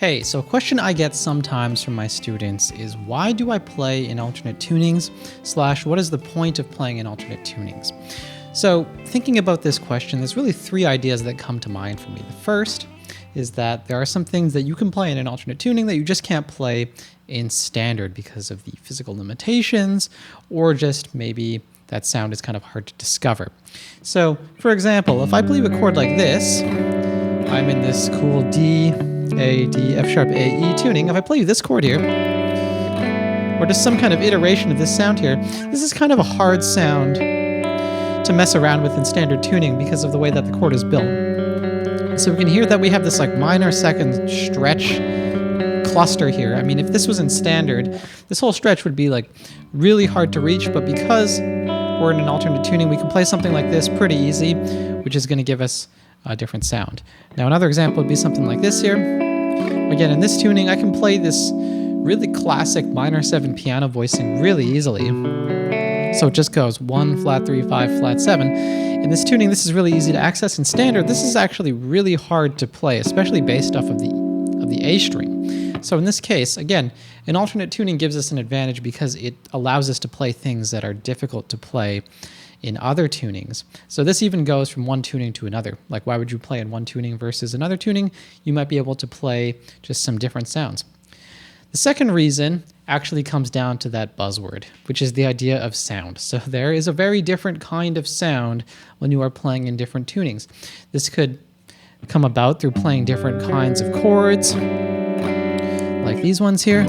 Hey, so a question I get sometimes from my students is why do I play in alternate tunings / what is the point of playing in alternate tunings? So thinking about this question, there's really three ideas that come to mind for me. The first is that there are some things that you can play in an alternate tuning that you just can't play in standard because of the physical limitations, or just maybe that sound is kind of hard to discover. So for example, if I play a chord like this, I'm in this cool D, A, D, F sharp, A, E tuning. If I play this chord here, or just some kind of iteration of this sound here, this is kind of a hard sound to mess around with in standard tuning because of the way that the chord is built. So we can hear that we have this like minor second stretch cluster here. I mean, if this was in standard, this whole stretch would be like really hard to reach, but because we're in an alternate tuning, we can play something like this pretty easy, which is going to give us a different sound. Now another example would be something like this here. Again, in this tuning, I can play this really classic minor 7 piano voicing really easily. So it just goes 1, flat 3, 5, flat 7. In this tuning, this is really easy to access. In standard, this is actually really hard to play, especially based off of the A string. So in this case, again, an alternate tuning gives us an advantage because it allows us to play things that are difficult to play in other tunings. So this even goes from one tuning to another. Like, why would you play in one tuning versus another tuning? You might be able to play just some different sounds. The second reason actually comes down to that buzzword, which is the idea of sound. So there is a very different kind of sound when you are playing in different tunings. This could come about through playing different kinds of chords, like these ones here.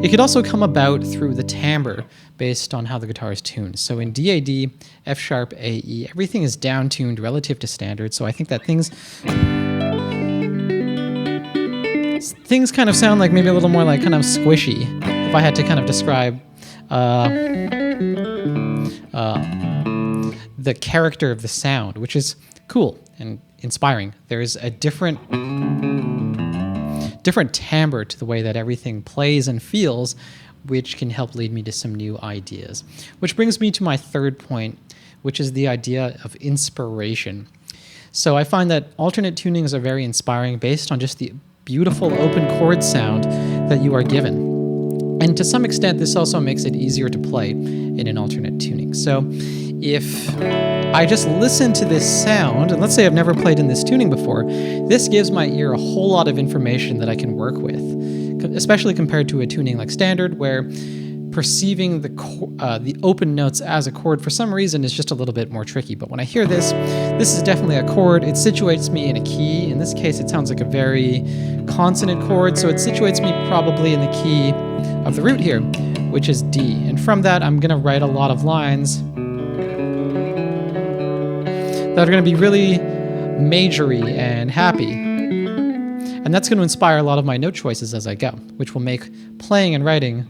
It could also come about through the timbre based on how the guitar is tuned. So in D-A-D, F sharp, A-E, everything is down-tuned relative to standard. So I think that things kind of sound like maybe a little more like kind of squishy, if I had to kind of describe the character of the sound, which is cool and inspiring. There's a different timbre to the way that everything plays and feels, which can help lead me to some new ideas. Which brings me to my third point, which is the idea of inspiration. So I find that alternate tunings are very inspiring based on just the beautiful open chord sound that you are given. And to some extent, this also makes it easier to play in an alternate tuning. So if I just listen to this sound, and let's say I've never played in this tuning before, this gives my ear a whole lot of information that I can work with, especially compared to a tuning like standard, where perceiving the open notes as a chord for some reason is just a little bit more tricky. But when I hear this is definitely a chord. It situates me in a key. In this case, it sounds like a very consonant chord, so it situates me probably in the key of the root here, which is D. And from that, I'm going to write a lot of lines that are going to be really majory and happy. And that's going to inspire a lot of my note choices as I go, which will make playing and writing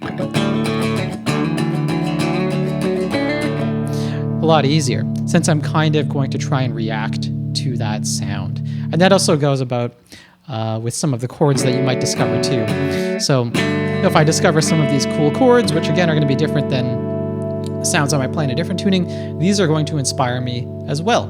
a lot easier, since I'm kind of going to try and react to that sound. And that also goes about with some of the chords that you might discover too. So if I discover some of these cool chords, which again are going to be different than sounds I might play in a different tuning, these are going to inspire me as well,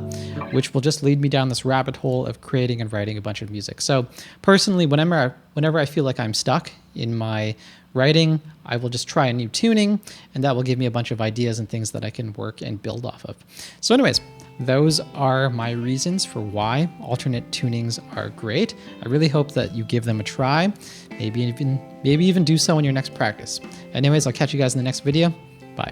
which will just lead me down this rabbit hole of creating and writing a bunch of music. So personally, whenever I feel like I'm stuck in my writing, I will just try a new tuning, and that will give me a bunch of ideas and things that I can work and build off of. So anyways, those are my reasons for why alternate tunings are great. I really hope that you give them a try, maybe even do so in your next practice. Anyways, I'll catch you guys in the next video. Bye.